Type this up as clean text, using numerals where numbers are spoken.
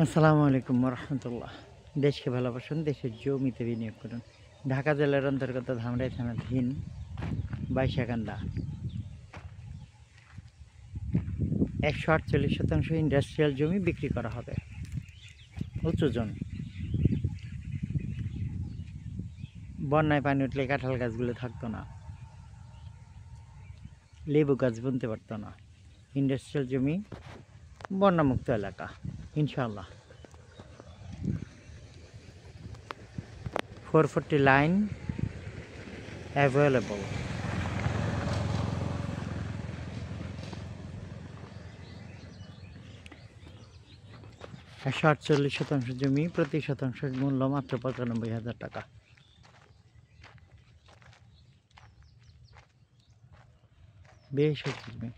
আসসালামু আলাইকুম রহমতুল্লাহ। দেশকে ভালোবাসুন, দেশের জমিতে বিনিয়োগ করুন। ঢাকা জেলার অন্তর্গত ধামরাই থানাধীন বাইশাকান্দা 148 শতাংশ ইন্ডাস্ট্রিয়াল জমি বিক্রি করা হবে। উঁচু জোন, বন্যায় পানি উঠলে কাঁঠাল গাছগুলো থাকতো না, লেবু গাছ বুনতে পারতো না। ইন্ডাস্ট্রিয়াল জমি, বন্যামুক্ত এলাকা ইনশাআল্লাহ। 440 লাইন অ্যাভেলেবল। 148 শতাংশ জমি, প্রতি শতাংশের মূল্য মাত্র 95,000 টাকা। বেশ জমি।